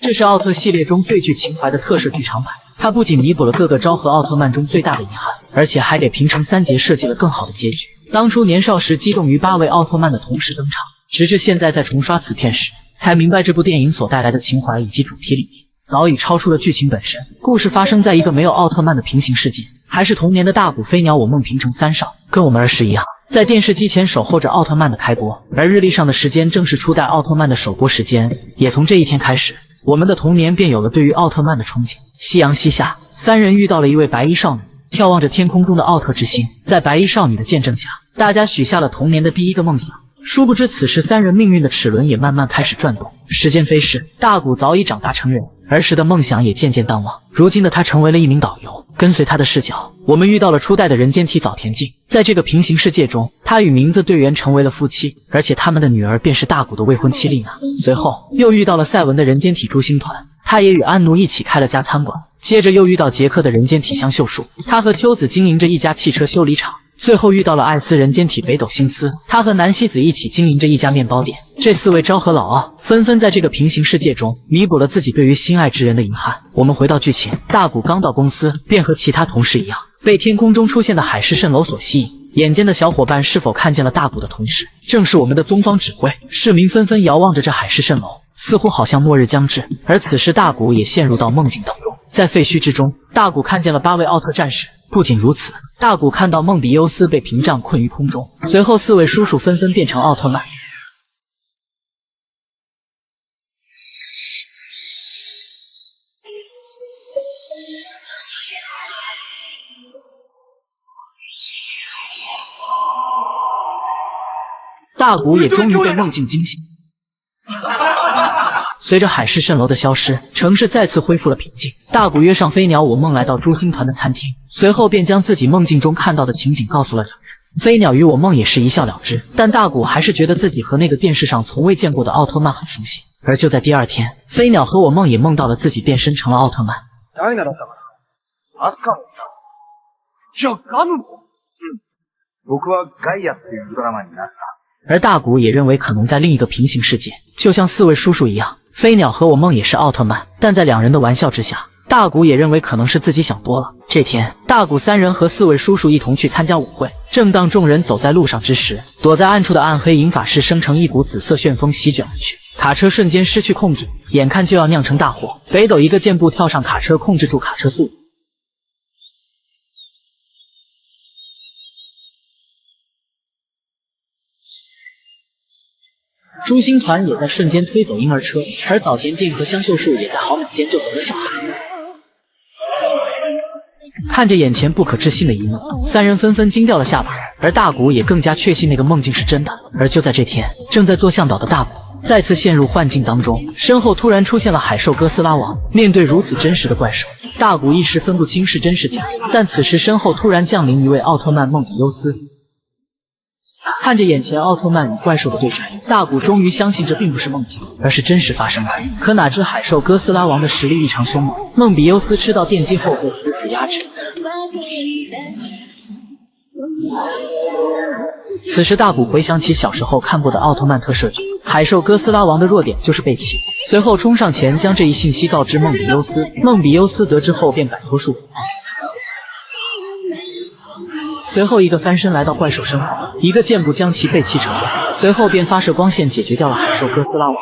这是奥特系列中最具情怀的特摄剧场版，它不仅弥补了各个昭和奥特曼中最大的遗憾，而且还给平成三杰设计了更好的结局。当初年少时激动于8位奥特曼的同时登场，直至现在在重刷此片时，才明白这部电影所带来的情怀以及主题理念，早已超出了剧情本身。故事发生在一个没有奥特曼的平行世界，还是童年的大谷飞鸟我梦平成三少，跟我们儿时一样，在电视机前守候着奥特曼的开播，而日历上的时间正是初代奥特曼的首播时间。也从这一天开始，我们的童年便有了对于奥特曼的憧憬。夕阳西下，三人遇到了一位白衣少女，眺望着天空中的奥特之星，在白衣少女的见证下，大家许下了童年的第一个梦想。殊不知，此时三人命运的齿轮也慢慢开始转动。时间飞逝，大谷早已长大成人，儿时的梦想也渐渐淡忘。如今的他成为了一名导游，跟随他的视角，我们遇到了初代的人间体早田进。在这个平行世界中，他与名字队员成为了夫妻，而且他们的女儿便是大谷的未婚妻丽娜。随后又遇到了赛文的人间体诛星团，他也与安奴一起开了家餐馆。接着又遇到杰克的人间体香秀树，他和秋子经营着一家汽车修理厂。最后遇到了艾斯人间体北斗星司，他和南希子一起经营着一家面包店。这4位昭和老奥纷纷在这个平行世界中弥补了自己对于心爱之人的遗憾。我们回到剧情，大谷刚到公司，便和其他同事一样，被天空中出现的海市蜃楼所吸引。眼尖的小伙伴是否看见了大谷的同时，正是我们的宗方指挥。市民纷纷遥望着这海市蜃楼，似乎好像末日将至。而此时大谷也陷入到梦境当中，在废墟之中，大谷看见了8位奥特战士。不仅如此，大谷看到梦比优斯被屏障困于空中，随后4位叔叔纷纷变成奥特曼。大谷也终于被梦境惊醒。随着海市蜃楼的消失，城市再次恢复了平静。大谷约上飞鸟我梦来到诛星团的餐厅，随后便将自己梦境中看到的情景告诉了两人。飞鸟与我梦也是一笑了之，但大谷还是觉得自己和那个电视上从未见过的奥特曼很熟悉。而就在第二天，飞鸟和我梦也梦到了自己变身成了奥特曼。ダイナだったかな。アスカもいた。じゃあガムも。僕はガイアっていうウルトラマンになった。而大谷也认为可能在另一个平行世界，就像4位叔叔一样，飞鸟和我梦也是奥特曼。但在两人的玩笑之下，大谷也认为可能是自己想多了。这天，大谷3人和4位叔叔一同去参加舞会。正当众人走在路上之时，躲在暗处的暗黑银法师生成一股紫色旋风席卷而去，卡车瞬间失去控制，眼看就要酿成大祸。北斗一个箭步跳上卡车，控制住卡车速度。诛星团也在瞬间推走婴儿车，而早田进和香秀树也在毫秒间救走了小孩。看着眼前不可置信的一幕，3人纷纷惊掉了下巴，而大谷也更加确信那个梦境是真的。而就在这天，正在做向导的大谷再次陷入幻境当中，身后突然出现了海兽哥斯拉王。面对如此真实的怪兽，大谷一时分不清是真是假，但此时身后突然降临一位奥特曼梦比优斯。看着眼前奥特曼与怪兽的对战，大谷终于相信这并不是梦境，而是真实发生的。可哪知海兽哥斯拉王的实力异常凶猛，梦比优斯吃到电击后被死死压制。此时大谷回想起小时候看过的奥特曼特摄剧，海兽哥斯拉王的弱点就是背弃，随后冲上前将这一信息告知梦比优斯。梦比优斯得知后便摆脱束缚，随后一个翻身来到怪兽身后，一个箭步将其背弃成功，随后便发射光线解决掉了海兽哥斯拉王。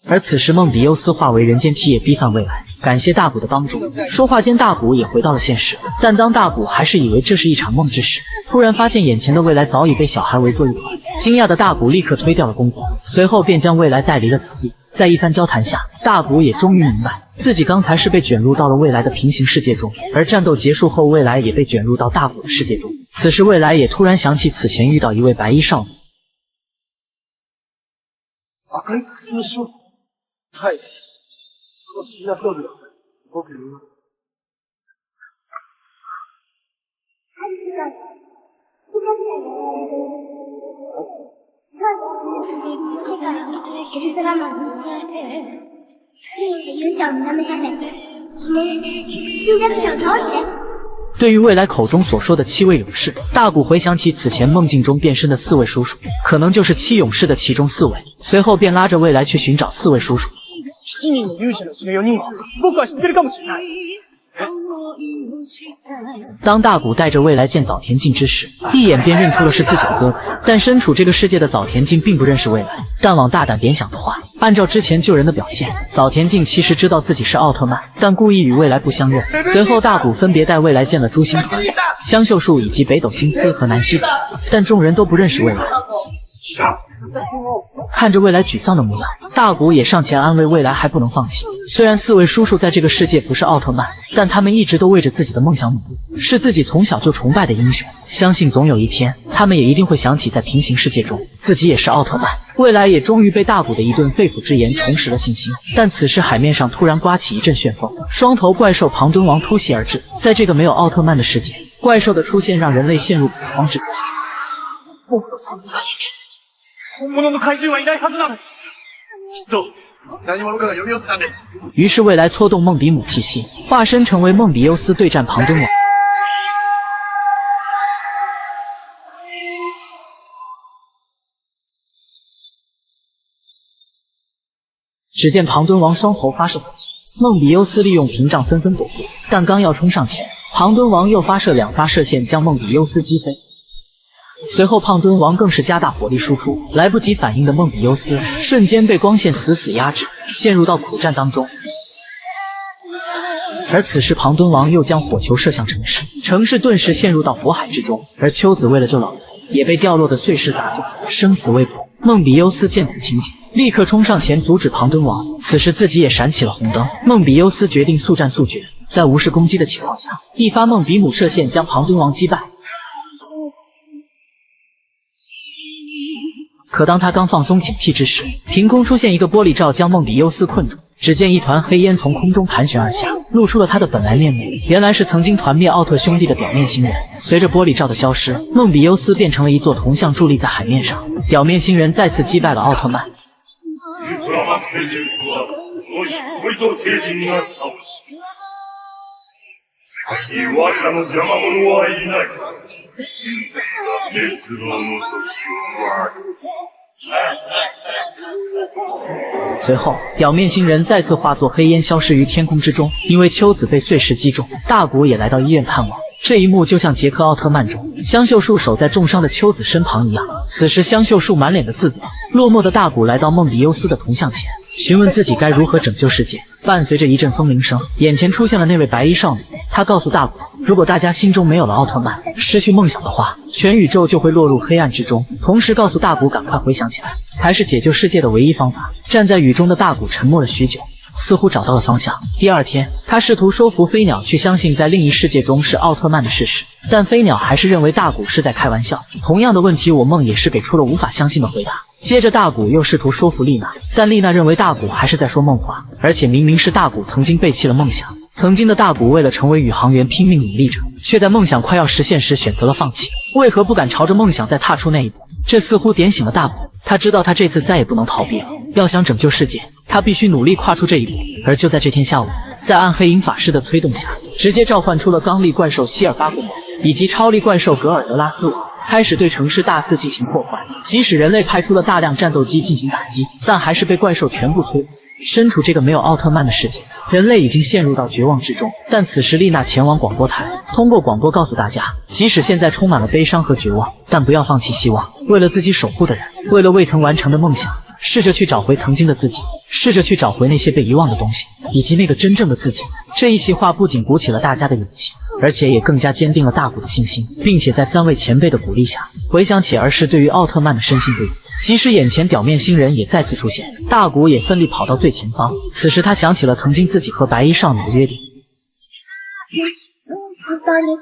而此时梦比优斯化为人间体也逼犯未来，感谢大谷的帮助。说话间大谷也回到了现实，但当大谷还是以为这是一场梦之时，突然发现眼前的未来早已被小孩围作一团。惊讶的大谷立刻推掉了工作，随后便将未来带离了此地。在一番交谈下，大谷也终于明白自己刚才是被卷入到了未来的平行世界中，而战斗结束后未来也被卷入到大谷的世界中。此时未来也突然想起此前遇到一位白衣少女。はい。不思議な少女だ。僕に言います。世界をウルトラマンのついに勇者を目覚めさせ、記念侵略者を倒して对于未来口中所说的7位勇士，大谷回想起此前梦境中变身的4位叔叔，可能就是7勇士的其中4位。随后便拉着未来去寻找4位叔叔。7人の勇者のうちの4人、僕は知ってるかもしれない。当大谷带着未来见早田进之时，一眼便认出了是自己的哥哥。但身处这个世界的早田进并不认识未来。但往大胆点想的话，按照之前救人的表现，早田进其实知道自己是奥特曼，但故意与未来不相认。随后大谷分别带未来见了朱星团、香秀树以及北斗星司和南希子，但众人都不认识未来。看着未来沮丧的模样，大谷也上前安慰未来还不能放弃。虽然4位叔叔在这个世界不是奥特曼，但他们一直都为着自己的梦想努力，是自己从小就崇拜的英雄。相信总有一天，他们也一定会想起在平行世界中自己也是奥特曼。未来也终于被大谷的一顿肺腑之言重拾了信心。但此时海面上突然刮起一阵旋风，双头怪兽庞敦王突袭而至。在这个没有奥特曼的世界，怪兽的出现让人类陷入恐慌之中。本物の怪獣はいないはずなの。きっと何者かが呼び寄せたんです。于是未来搓动梦比姆气息，化身成为梦比优斯对战庞敦王。只见庞敦王双头发射火箭，梦比优斯利用屏障纷纷躲过，但刚要冲上前，庞敦王又发射2发射线将梦比优斯击飞。随后胖墩王更是加大火力输出，来不及反应的梦比优斯瞬间被光线死死压制，陷入到苦战当中。而此时庞敦王又将火球射向城市，城市顿时陷入到火海之中。而秋子为了救老人，也被掉落的碎石砸中，生死未卜。梦比优斯见此情景，立刻冲上前阻止庞敦王。此时自己也闪起了红灯，梦比优斯决定速战速决，在无视攻击的情况下，一发梦比姆射线将庞敦王击败。可当他刚放松警惕之时，凭空出现一个玻璃罩将梦比优斯困住。只见一团黑烟从空中盘旋而下，露出了他的本来面目，原来是曾经团灭奥特兄弟的表面星人。随着玻璃罩的消失，梦比优斯变成了一座铜像伫立在海面上。表面星人再次击败了奥特曼。随后，表面星人再次化作黑烟消失于天空之中。因为秋子被碎石击中，大谷也来到医院探望。这一幕就像杰克奥特曼中香秀树守在重伤的秋子身旁一样。此时香秀树满脸的自责，落寞的大谷来到梦比优斯的铜像前，询问自己该如何拯救世界。伴随着一阵风铃声，眼前出现了那位白衣少女。她告诉大谷，如果大家心中没有了奥特曼，失去梦想的话，全宇宙就会落入黑暗之中。同时告诉大谷赶快回想起来，才是解救世界的唯一方法。站在雨中的大谷沉默了许久，似乎找到了方向。第二天，他试图说服飞鸟去相信在另一世界中是奥特曼的事实，但飞鸟还是认为大谷是在开玩笑。同样的问题，我梦也是给出了无法相信的回答。接着大谷又试图说服丽娜，但丽娜认为大谷还是在说梦话，而且明明是大谷曾经背弃了梦想。曾经的大谷为了成为宇航员拼命努力着，却在梦想快要实现时选择了放弃。为何不敢朝着梦想再踏出那一步？这似乎点醒了大谷，他知道他这次再也不能逃避了。要想拯救世界，他必须努力跨出这一步。而就在这天下午，在暗黑影法师的催动下，直接召唤出了刚力怪兽希尔巴古蒙以及超力怪兽格尔德拉斯瓦，开始对城市大肆进行破坏。即使人类派出了大量战斗机进行打击，但还是被怪兽全部摧毁。身处这个没有奥特曼的世界，人类已经陷入到绝望之中。但此时丽娜前往广播台，通过广播告诉大家，即使现在充满了悲伤和绝望，但不要放弃希望。为了自己守护的人，为了未曾完成的梦想，试着去找回曾经的自己，试着去找回那些被遗忘的东西，以及那个真正的自己。这一席话不仅鼓起了大家的勇气，而且也更加坚定了大谷的信心，并且在3位前辈的鼓励下，回想起儿时对于奥特曼的深信不疑。即使眼前表面星人也再次出现，大谷也奋力跑到最前方。此时他想起了曾经自己和白衣少女的约定。もし本当に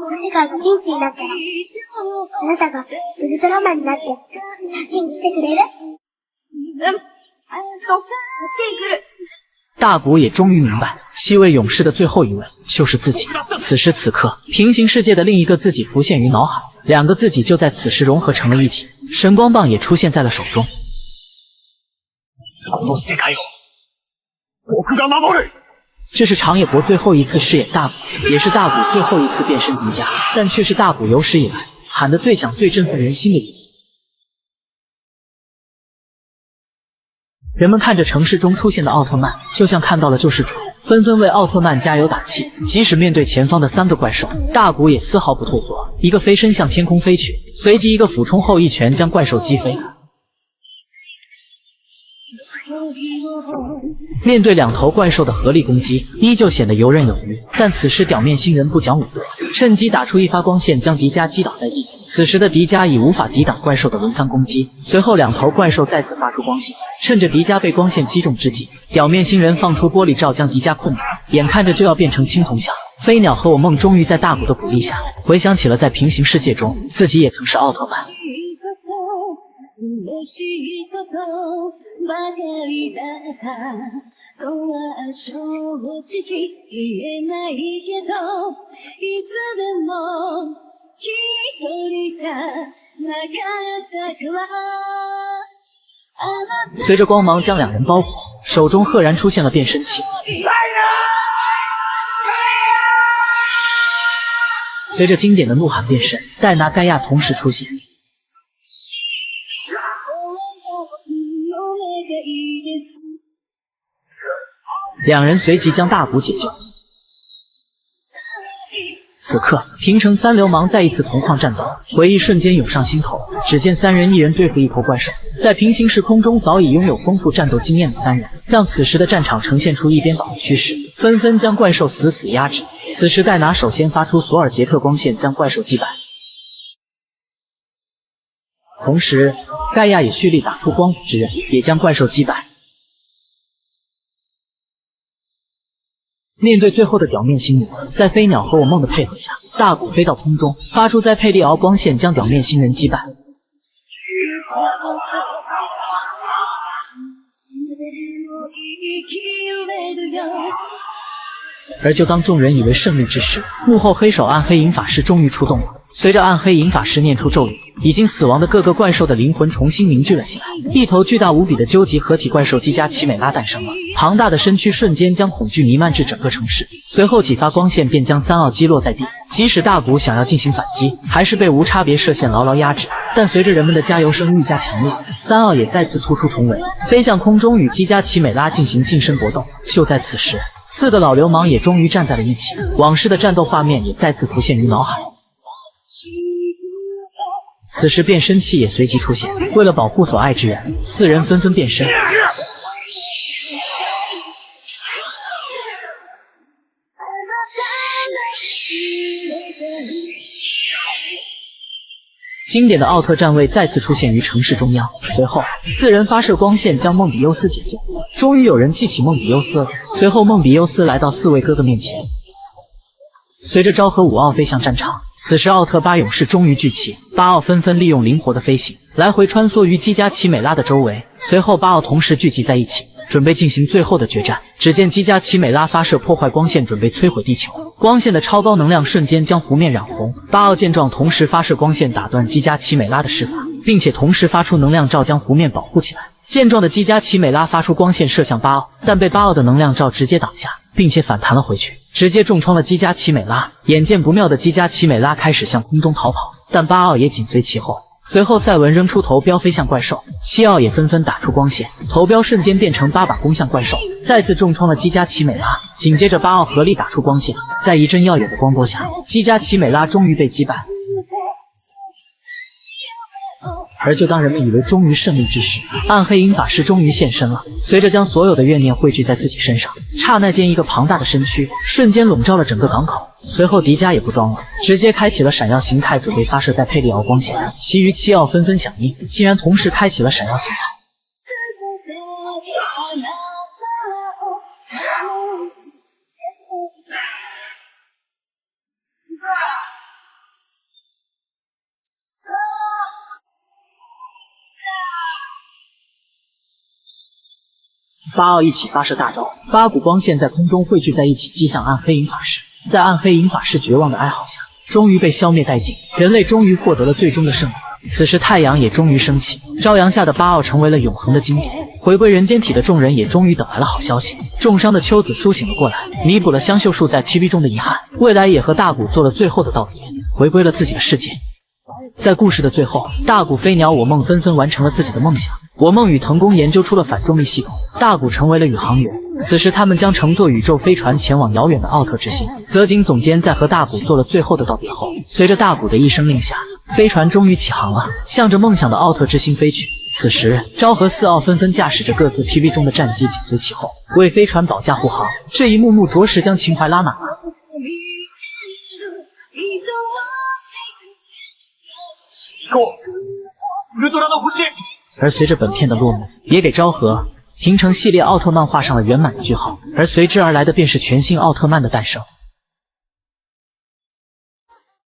世界がピンチになったら、あなたがウルトラマンになって助けに来てくれる？助けに来る。大谷也终于明白，7位勇士的最后一位就是自己。此时此刻，平行世界的另一个自己浮现于脑海，2个自己就在此时融合成了一体。神光棒也出现在了手中。この世界を僕が守る。这是长野博最后一次饰演大古，也是大古最后一次变身迪迦，但却是大古有史以来喊得最响、最振奋人心的一次。人们看着城市中出现的奥特曼，就像看到了救世主，纷纷为奥特曼加油打气。即使面对前方的3个怪兽，大古也丝毫不退缩，一个飞身向天空飞去，随即一个俯冲后一拳将怪兽击飞。面对2头怪兽的合力攻击，依旧显得游刃有余。但此时表面星人不讲武德，趁机打出一发光线将迪迦击倒在地。此时的迪迦已无法抵挡怪兽的轮番攻击，随后2头怪兽再次发出光线，趁着迪迦被光线击中之际，表面星人放出玻璃罩将迪迦困住，眼看着就要变成青铜像。飞鸟和我梦终于在大古的鼓励下，回想起了在平行世界中自己也曾是奥特曼。随着光芒将2人包裹，手中赫然出现了变身器。随着经典的怒喊变身，戴拿、盖亚同时出现。2人随即将大古解救。此刻，平成3流氓再一次同框战斗，回忆瞬间涌上心头。只见3人1人对付1头怪兽，在平行时空中早已拥有丰富战斗经验的3人，让此时的战场呈现出一边倒的趋势，纷纷将怪兽死死压制。此时，戴拿首先发出索尔杰特光线将怪兽击败，同时盖亚也蓄力打出光斧之刃，也将怪兽击败。面对最后的表面星人，在飞鸟和我梦的配合下，大古飞到空中，发出栽佩利鳌光线将表面星人击败。而就当众人以为胜利之时，幕后黑手暗黑银法师终于出动了。随着暗黑银法师念出咒语，已经死亡的各个怪兽的灵魂重新凝聚了起来，一头巨大无比的究极合体怪兽基加奇美拉诞生了。庞大的身躯瞬间将恐惧弥漫至整个城市，随后几发光线便将3奥击落在地。即使大古想要进行反击，还是被无差别射线牢牢压制。但随着人们的加油声愈加强烈，3奥也再次突出重围，飞向空中与基加奇美拉进行近身搏斗。就在此时，4个老流氓也终于站在了一起，往事的战斗画面也再次浮现于脑海。此时变身器也随即出现，为了保护所爱之人，4人纷纷变身。经典的奥特站位再次出现于城市中央，随后4人发射光线将梦比优斯解救。终于有人记起梦比优斯了，随后梦比优斯来到4位哥哥面前。随着昭和5奥飞向战场，此时奥特8勇士终于聚齐，8奥纷纷利用灵活的飞行，来回穿梭于基加奇美拉的周围。随后8奥同时聚集在一起，准备进行最后的决战。只见基加奇美拉发射破坏光线，准备摧毁地球。光线的超高能量瞬间将湖面染红。8奥见状，同时发射光线打断基加奇美拉的施法，并且同时发出能量罩将湖面保护起来。见状的基加奇美拉发出光线射向8奥，但被8奥的能量罩直接挡下，并且反弹了回去，直接重创了基加奇美拉。眼见不妙的基加奇美拉开始向空中逃跑，但8奥也紧随其后。随后赛文扔出头镖飞向怪兽，7奥也纷纷打出光线，头镖瞬间变成8把攻向怪兽，再次重创了基加奇美拉。紧接着8奥合力打出光线，在一阵耀眼的光波下，基加奇美拉终于被击败。而就当人们以为终于胜利之时，暗黑银法师终于现身了。随着将所有的怨念汇聚在自己身上，刹那间一个庞大的身躯瞬间笼罩了整个港口。随后迪迦也不装了，直接开启了闪耀形态，准备发射在佩利奥光线。其余7奥纷纷响应，竟然同时开启了闪耀形态。8奥一起发射大招，8股光线在空中汇聚在一起，击向暗黑银法师。在暗黑银法师绝望的哀嚎下，终于被消灭殆尽，人类终于获得了最终的胜利。此时太阳也终于升起，朝阳下的8奥成为了永恒的经典。回归人间体的众人也终于等来了好消息，重伤的秋子苏醒了过来，弥补了香秀树在 TV 中的遗憾，未来也和大谷做了最后的道别，回归了自己的世界。在故事的最后，大谷、飞鸟、我梦纷纷完成了自己的梦想。我梦与藤宫研究出了反重力系统，大谷成为了宇航员。此时他们将乘坐宇宙飞船前往遥远的奥特之星。泽井总监在和大谷做了最后的道别后，随着大谷的一声令下，飞船终于起航了，向着梦想的奥特之星飞去。此时，昭和四奥纷纷驾驶着各自 TV 中的战机紧随其后，为飞船保驾护航。这一幕幕着实将情怀拉满了。而随着本片的落幕，也给昭和、平成系列奥特漫画上了圆满的句号，而随之而来的便是全新奥特曼的诞生。